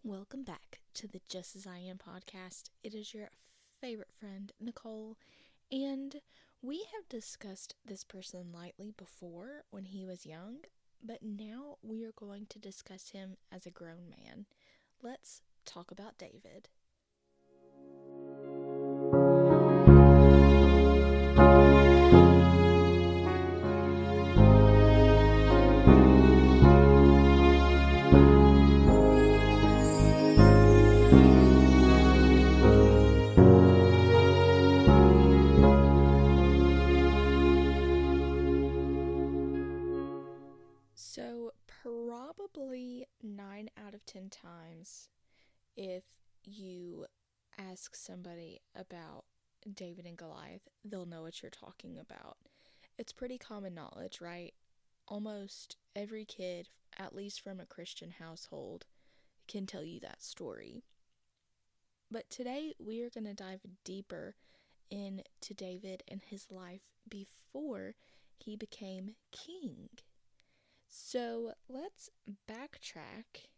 Welcome back to the Just As I Am podcast. It is your favorite friend, Nicole, and we have discussed this person lightly before when he was young, but now we are going to discuss him as a grown man. Let's talk about David. So, probably 9 out of 10 times, if you ask somebody about David and Goliath, they'll know what you're talking about. It's pretty common knowledge, right? Almost every kid, at least from a Christian household, can tell you that story. But today we are going to dive deeper into David and his life before he became king. So let's backtrack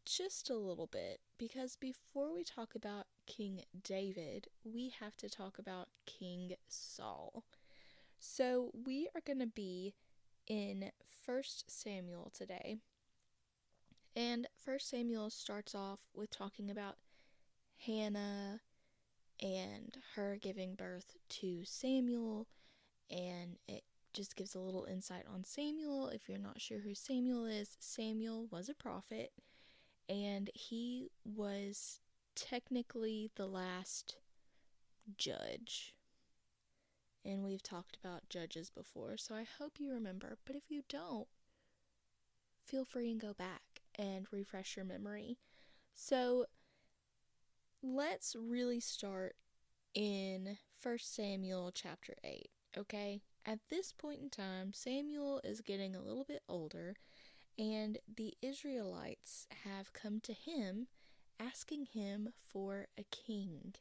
just a little bit, because before we talk about King David, we have to talk about King Saul. So we are going to be in 1 Samuel today. And 1 Samuel starts off with talking about Hannah and her giving birth to Samuel, and it just gives a little insight on Samuel. If you're not sure who Samuel is, Samuel was a prophet, and he was technically the last judge. And we've talked about judges before, so I hope you remember. But if you don't, feel free and go back and refresh your memory. So let's really start in 1 Samuel chapter 8, okay? At this point in time, Samuel is getting a little bit older, and the Israelites have come to him asking him for a king.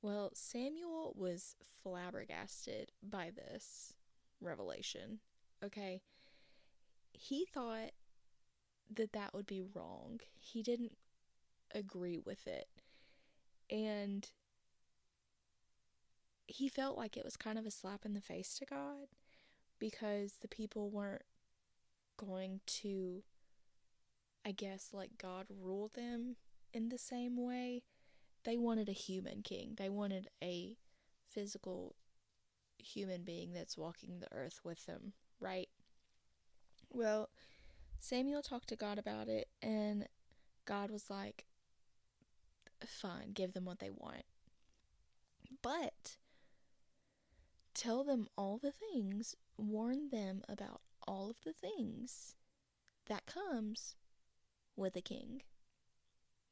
Well, Samuel was flabbergasted by this revelation, okay? He thought that would be wrong. He didn't agree with it. And he felt like it was kind of a slap in the face to God, because the people weren't going to, I guess, let God rule them in the same way. They wanted a human king. They wanted a physical human being that's walking the earth with them, right? Well, Samuel talked to God about it, and God was like, fine, give them what they want. But tell them all the things, warn them about all of the things that comes with a king.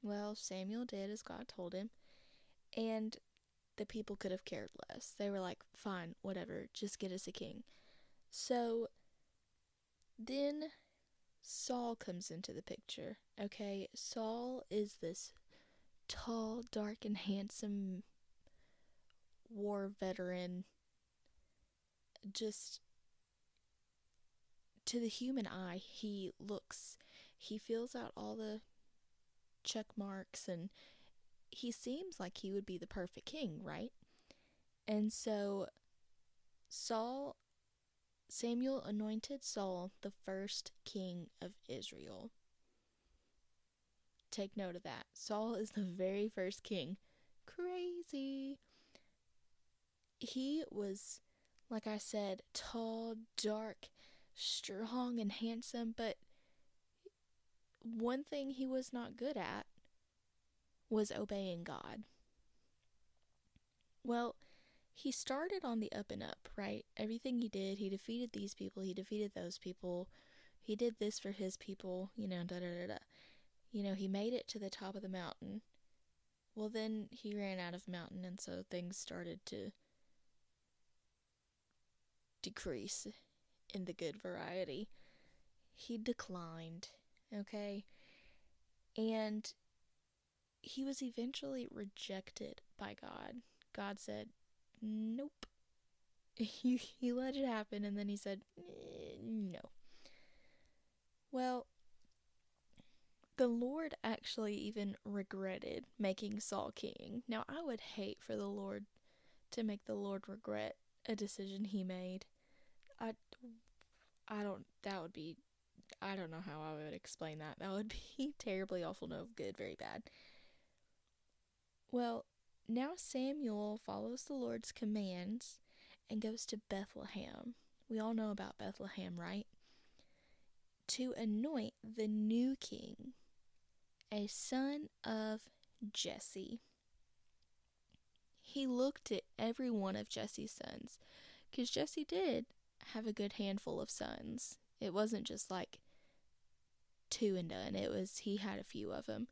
Well, Samuel did as God told him, and the people could have cared less. They were like, fine, whatever, just get us a king. So then Saul comes into the picture, okay? Saul is this tall, dark, and handsome war veteran. Just to the human eye, he fills out all the check marks, and he seems like he would be the perfect king, right? And so Samuel anointed Saul the first king of Israel. Take note of that. Saul is the very first king. Crazy. He was, like I said, tall, dark, strong, and handsome, but one thing he was not good at was obeying God. Well, he started on the up and up, right? Everything he did, he defeated these people, he defeated those people, he did this for his people, da-da-da-da. He made it to the top of the mountain. Well, then he ran out of mountain, and so things started to decrease in the good variety. He declined, okay? And he was eventually rejected by God. God said, nope. He let it happen, and then he said, no. Well, The Lord actually even regretted making Saul king. Now, I would hate for the Lord to make the Lord regret a decision he made. I, that would be, I don't know how I would explain that. That would be terribly awful, no good, very bad. Well, now Samuel follows the Lord's commands and goes to Bethlehem. We all know about Bethlehem, right? To anoint the new king, a son of Jesse. He looked at every one of Jesse's sons, because Jesse did have a good handful of sons. It wasn't just like two and done. He had a few of them.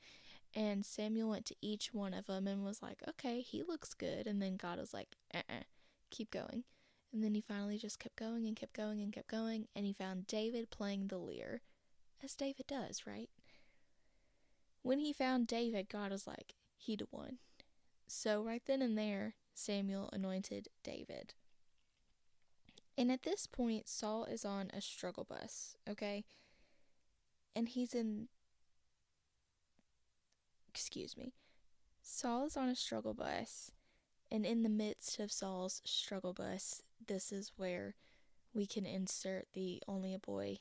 And Samuel went to each one of them and was like, okay, he looks good. And then God was like, keep going. And then he finally just kept going and kept going and kept going. And he found David playing the lyre, as David does, right? When he found David, God was like, he the one. So right then and there, Samuel anointed David. And at this point, Saul is on a struggle bus, okay? And Saul is on a struggle bus. And in the midst of Saul's struggle bus, this is where we can insert the Only a Boy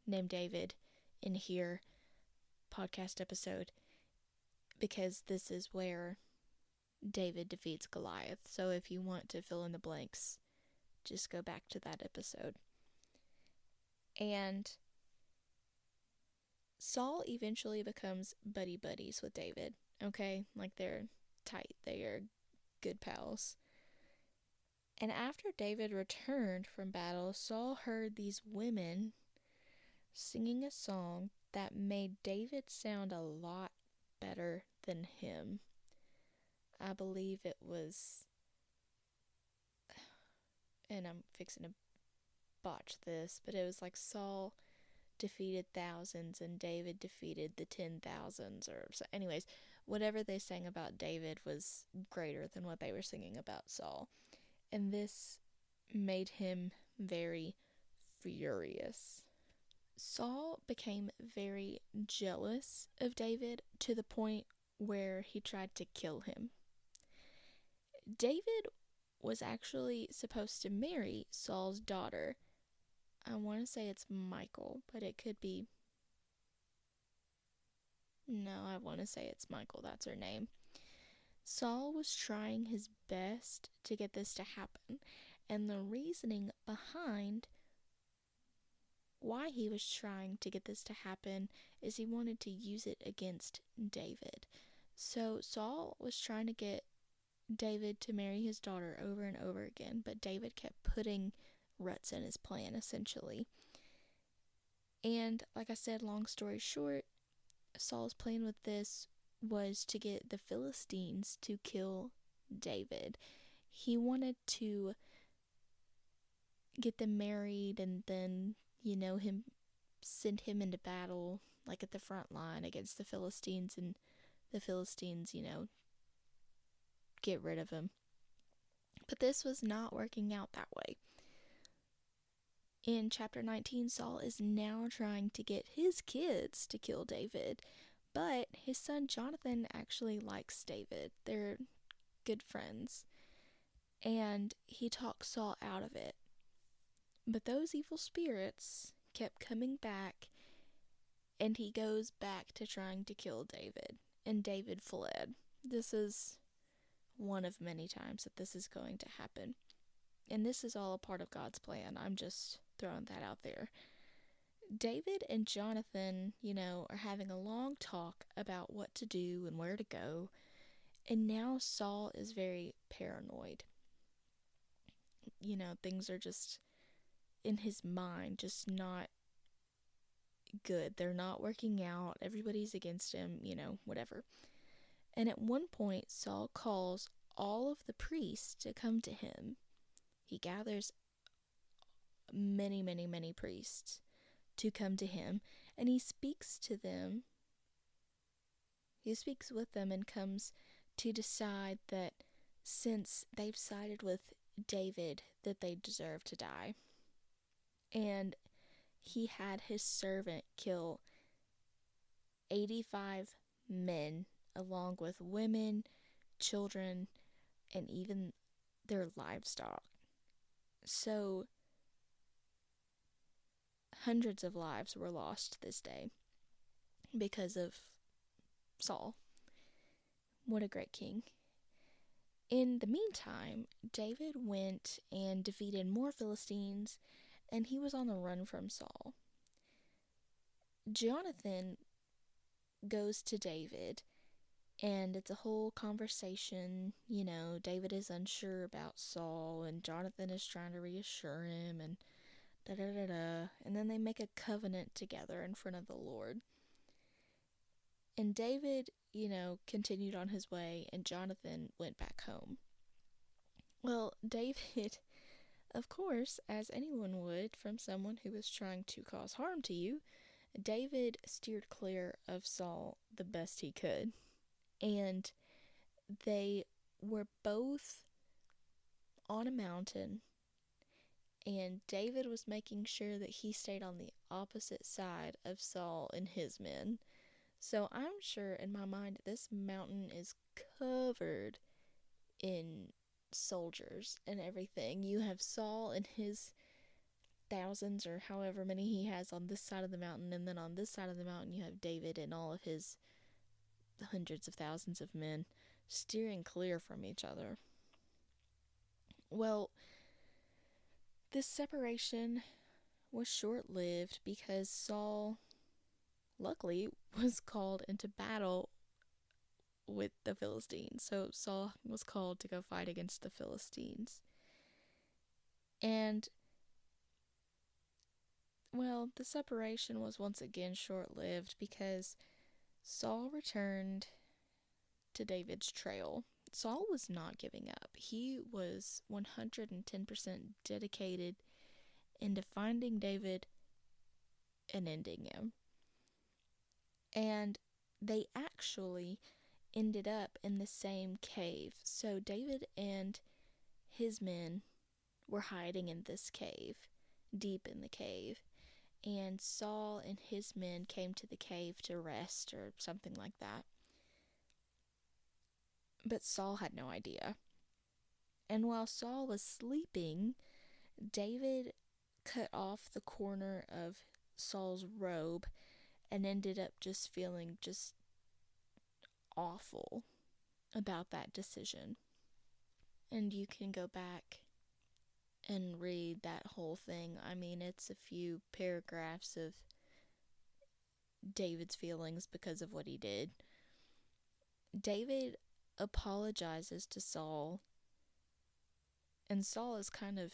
Named David in here podcast episode, because this is where David defeats Goliath. So if you want to fill in the blanks, just go back to that episode. And Saul eventually becomes buddies with David, okay? Like, they're tight. They are good pals. And after David returned from battle, Saul heard these women singing a song that made David sound a lot better than him. I believe it was, and I'm fixing to botch this, but it was like Saul defeated thousands and David defeated the 10,000s, or so. Anyways, whatever they sang about David was greater than what they were singing about Saul. And this made him very furious. Saul became very jealous of David to the point where he tried to kill him. David was actually supposed to marry Saul's daughter. I want to say it's Michal, but it could be... No, I want to say it's Michal. That's her name. Saul was trying his best to get this to happen, and the reasoning behind why he was trying to get this to happen is he wanted to use it against David. So Saul was trying to get David to marry his daughter over and over again, but David kept putting ruts in his plan, essentially. And like I said, long story short, Saul's plan with this was to get the Philistines to kill David. He wanted to get them married and then, send him into battle, like at the front line against the Philistines, and the Philistines, get rid of him. But this was not working out that way. In chapter 19, Saul is now trying to get his kids to kill David, but his son Jonathan actually likes David. They're good friends, and he talks Saul out of it. But those evil spirits kept coming back, and he goes back to trying to kill David, and David fled. This is one of many times that this is going to happen. And this is all a part of God's plan. I'm just throwing that out there. David and Jonathan, are having a long talk about what to do and where to go. And now Saul is very paranoid. Things are just in his mind, just not good. They're not working out. Everybody's against him, whatever. And at one point, Saul calls all of the priests to come to him. He gathers many, many, many priests to come to him, and he speaks to them. He speaks with them and comes to decide that since they've sided with David, that they deserve to die. And he had his servant kill 85 men, along with women, children, and even their livestock. So, hundreds of lives were lost this day because of Saul. What a great king. In the meantime, David went and defeated more Philistines, and he was on the run from Saul. Jonathan goes to David, and it's a whole conversation. David is unsure about Saul, and Jonathan is trying to reassure him, and da-da-da-da. And then they make a covenant together in front of the Lord. And David, continued on his way, and Jonathan went back home. Well, David, of course, as anyone would from someone who was trying to cause harm to you, David steered clear of Saul the best he could. And they were both on a mountain, and David was making sure that he stayed on the opposite side of Saul and his men. So I'm sure in my mind this mountain is covered in soldiers and everything. You have Saul and his thousands or however many he has on this side of the mountain, and then on this side of the mountain you have David and all of his hundreds of thousands of men steering clear from each other. Well, this separation was short-lived because Saul, luckily, was called into battle with the Philistines. So Saul was called to go fight against the Philistines. And, well, the separation was once again short-lived because Saul returned to David's trail. Saul was not giving up. He was 110% dedicated into finding David and ending him. And they actually ended up in the same cave. So David and his men were hiding in this cave, deep in the cave. And Saul and his men came to the cave to rest or something like that. But Saul had no idea. And while Saul was sleeping, David cut off the corner of Saul's robe and ended up just feeling just awful about that decision. And you can go back and read that whole thing. I mean, it's a few paragraphs of David's feelings because of what he did. David apologizes to Saul, and Saul is kind of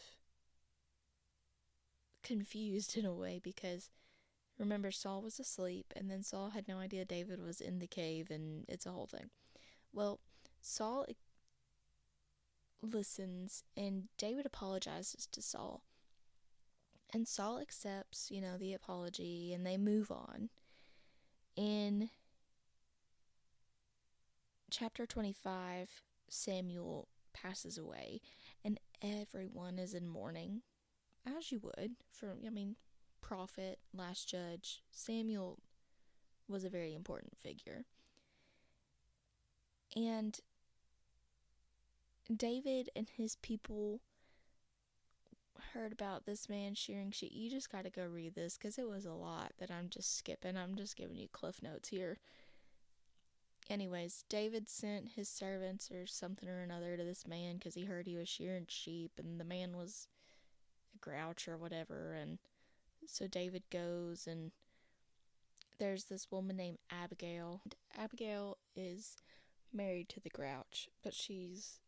confused in a way because, remember, Saul was asleep, and then Saul had no idea David was in the cave, and it's a whole thing. Well, Saul listens, and David apologizes to Saul. And Saul accepts, the apology, and they move on. In chapter 25, Samuel passes away, and everyone is in mourning, as you would, prophet, last judge. Samuel was a very important figure. And David and his people heard about this man shearing sheep. You just got to go read this because it was a lot that I'm just skipping. I'm just giving you cliff notes here. Anyways, David sent his servants or something or another to this man because he heard he was shearing sheep, and the man was a grouch or whatever. And so David goes, and there's this woman named Abigail. Abigail is married to the grouch, but she's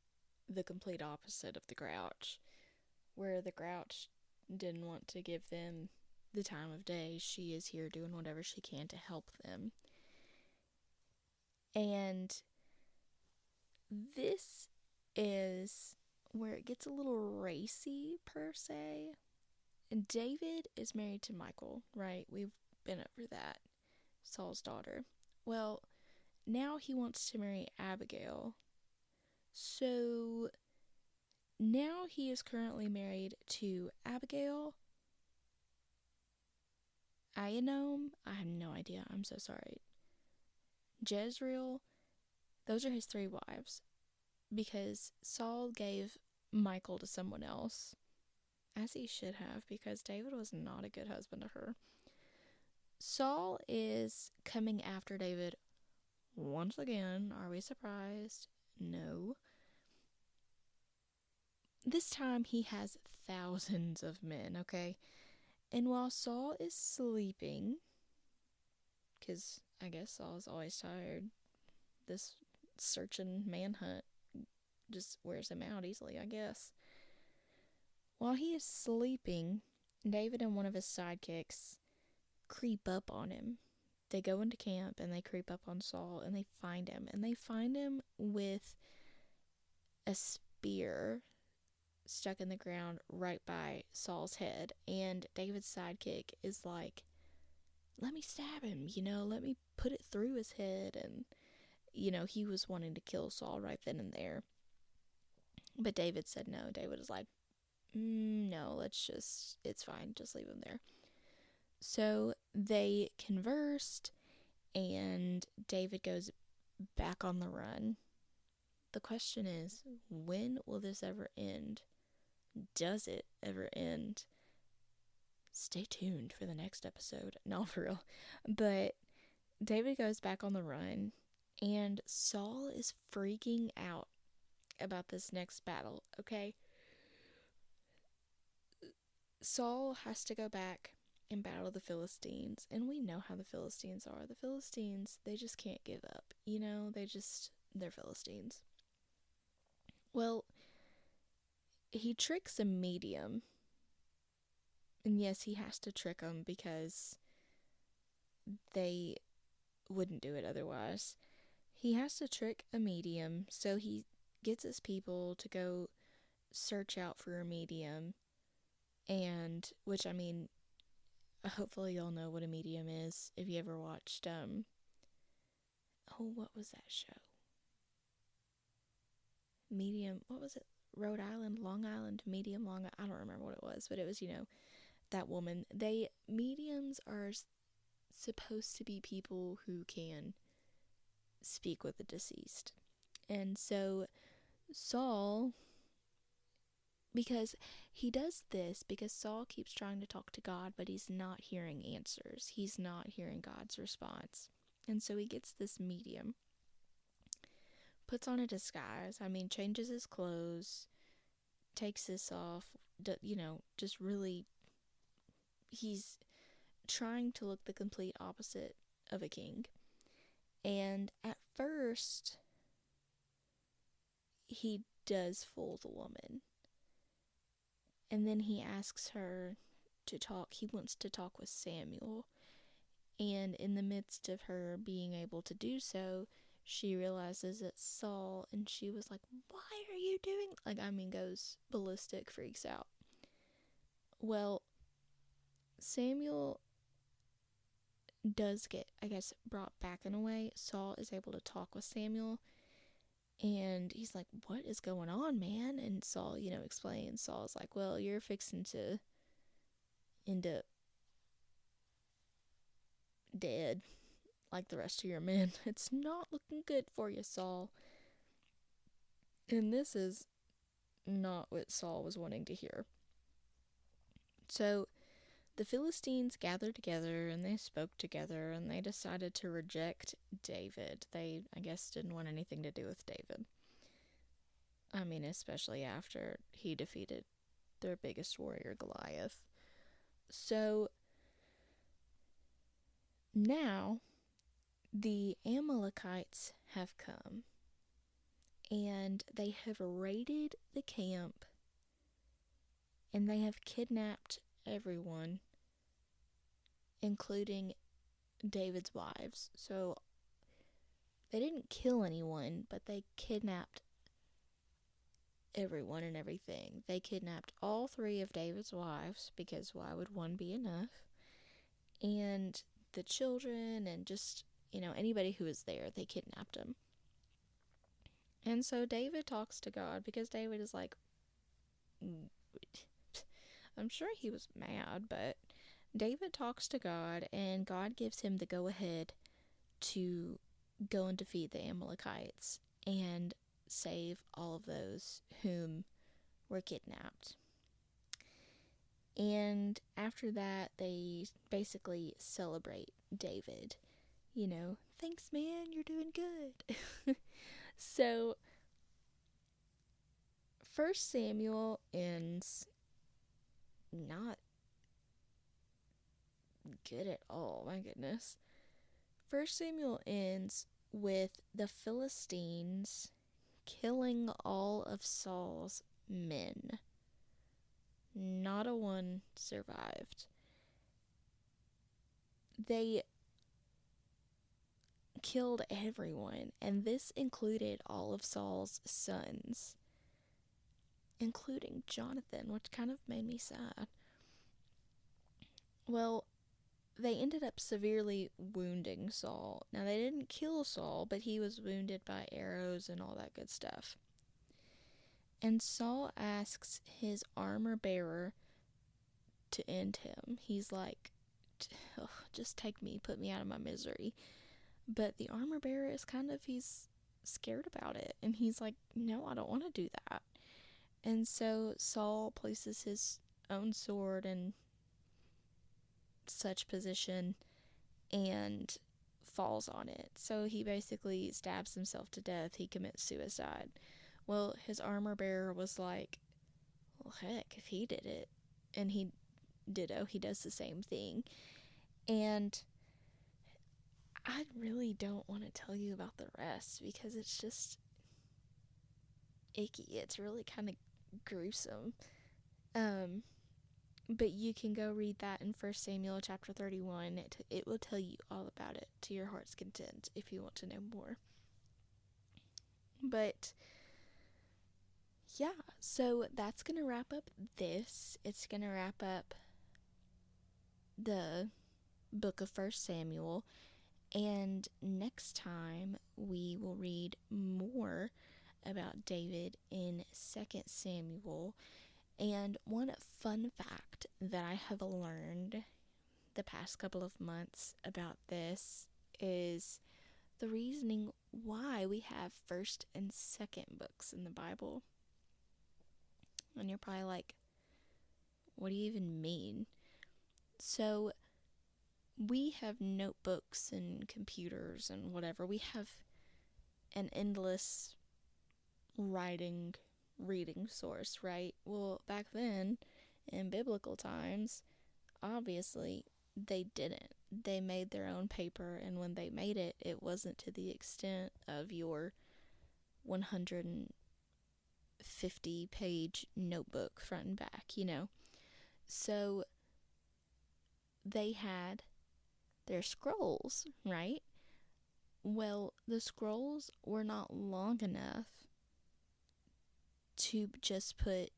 the complete opposite of the grouch. Where the grouch didn't want to give them the time of day, she is here doing whatever she can to help them. And this is where it gets a little racy, per se. And David is married to Michal, right? We've been over that. Saul's daughter. Well, now he wants to marry Abigail. So now he is currently married to Abigail, Ahinoam. I have no idea. I'm so sorry. Jezreel, those are his 3 wives, because Saul gave Michal to someone else, as he should have, because David was not a good husband to her. Saul is coming after David once again. Are we surprised? No. This time he has thousands of men, okay? And while Saul is sleeping, because I guess Saul's always tired, this search and manhunt just wears him out easily, I guess. While he is sleeping, David and one of his sidekicks creep up on him. They go into camp and they creep up on Saul and they find him. And they find him with a spear stuck in the ground right by Saul's head. And David's sidekick is like, let me stab him, let me put it through his head. And, he was wanting to kill Saul right then and there. But David said no. David was like, no, it's fine. Just leave him there. So they conversed, and David goes back on the run. The question is, when will this ever end? Does it ever end? Stay tuned for the next episode. No, for real. But David goes back on the run, and Saul is freaking out about this next battle, okay? Saul has to go back and battle the Philistines, and we know how the Philistines are. The Philistines, they just can't give up, they're Philistines. Well, he tricks a medium, and yes, he has to trick them because they wouldn't do it otherwise. He has to trick a medium, so he gets his people to go search out for a medium, and, which, hopefully y'all know what a medium is if you ever watched, what was that show? Medium, what was it? Rhode Island, Long Island, Medium, Long Island, I don't remember what it was, but it was, that woman. Mediums are supposed to be people who can speak with the deceased. And so Saul, because he does this because Saul keeps trying to talk to God, but he's not hearing answers. He's not hearing God's response. And so he gets this medium, puts on a disguise, changes his clothes, takes this off, just really, he's trying to look the complete opposite of a king. And at first, he does fool the woman. And then he asks her to talk. He wants to talk with Samuel. And in the midst of her being able to do so, she realizes it's Saul, and she was like, why are you doing, goes ballistic, freaks out. Well, Samuel does get, brought back in a way. Saul is able to talk with Samuel, and he's like, what is going on, man? And Saul, explains. Saul's like, well, you're fixing to end up dead like the rest of your men. It's not looking good for you, Saul. And this is not what Saul was wanting to hear. So the Philistines gathered together, and they spoke together, and they decided to reject David. They, didn't want anything to do with David. Especially after he defeated their biggest warrior, Goliath. So now the Amalekites have come, and they have raided the camp, and they have kidnapped everyone, including David's wives. So they didn't kill anyone, but they kidnapped everyone and everything. They kidnapped all 3 of David's wives, because why would one be enough? And the children, and just, anybody who was there, they kidnapped them. And so David talks to God, because David is like, I'm sure he was mad, but David talks to God, and God gives him the go-ahead to go and defeat the Amalekites and save all of those whom were kidnapped. And after that, they basically celebrate David. You know, thanks, man, you're doing good. So, 1 Samuel ends not good at all, my goodness. 1 Samuel ends with the Philistines killing all of Saul's men. Not a one survived. They killed everyone, and this included all of Saul's sons, including Jonathan, which kind of made me sad. Well, they ended up severely wounding Saul. Now, they didn't kill Saul, but he was wounded by arrows and all that good stuff. And Saul asks his armor bearer to end him. He's like, just take me, put me out of my misery. But the armor bearer is he's scared about it. And he's like, no, I don't want to do that. And so Saul places his own sword in such position and falls on it. So he basically stabs himself to death. He commits suicide. Well, his armor bearer was like, well, heck, if he did it, and he does the same thing. And I really don't want to tell you about the rest because it's just icky. It's really kind of gruesome. But you can go read that in 1 Samuel chapter 31. It will tell you all about it to your heart's content if you want to know more. But yeah, so that's going to wrap up this. It's going to wrap up the book of 1 Samuel. And next time we will read more about David in 2 Samuel. And one fun fact that I have learned the past couple of months about this is the reasoning why we have 1st and 2nd books in the Bible. And you're probably like, what do you even mean? So we have notebooks and computers and whatever. We have an endless reading source, right? Well, back then, in biblical times, obviously, they didn't. They made their own paper, and when they made it, it wasn't to the extent of your 150-page notebook front and back, you know? So, they had their scrolls, right? Well, the scrolls were not long enough to just put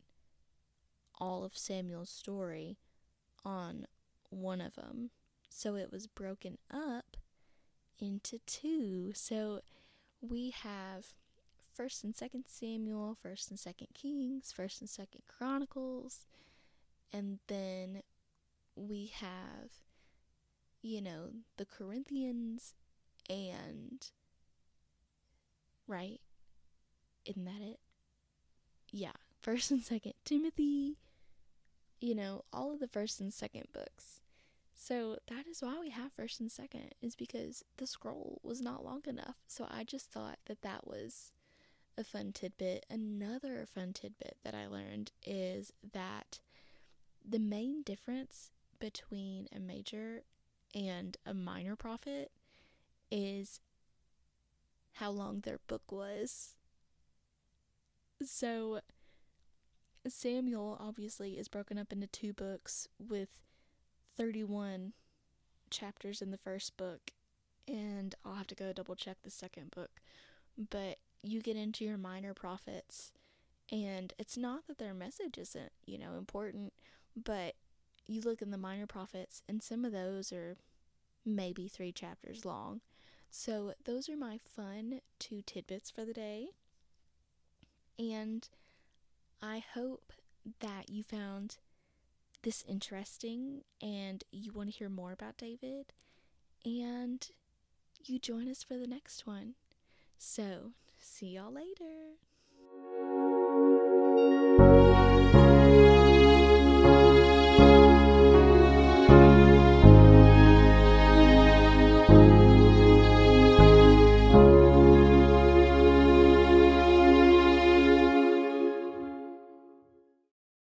all of Samuel's story on one of them. So it was broken up into 2. So we have 1st and 2nd Samuel, 1st and 2nd Kings, 1st and 2nd Chronicles, and then we have, the Corinthians and, right? Isn't that it? Yeah, 1st and 2nd Timothy, all of the 1st and 2nd books. So that is why we have 1st and 2nd, is because the scroll was not long enough. So I just thought that was a fun tidbit. Another fun tidbit that I learned is that the main difference between a major and a minor prophet is how long their book was. So Samuel obviously is broken up into 2 books with 31 chapters in the first book, and I'll have to go double check the 2nd book. But you get into your minor prophets, and it's not that their message isn't, important, but you look in the minor prophets, and some of those are maybe 3 chapters long. So those are my fun 2 tidbits for the day. And I hope that you found this interesting and you want to hear more about David. And you join us for the next one. So, see y'all later.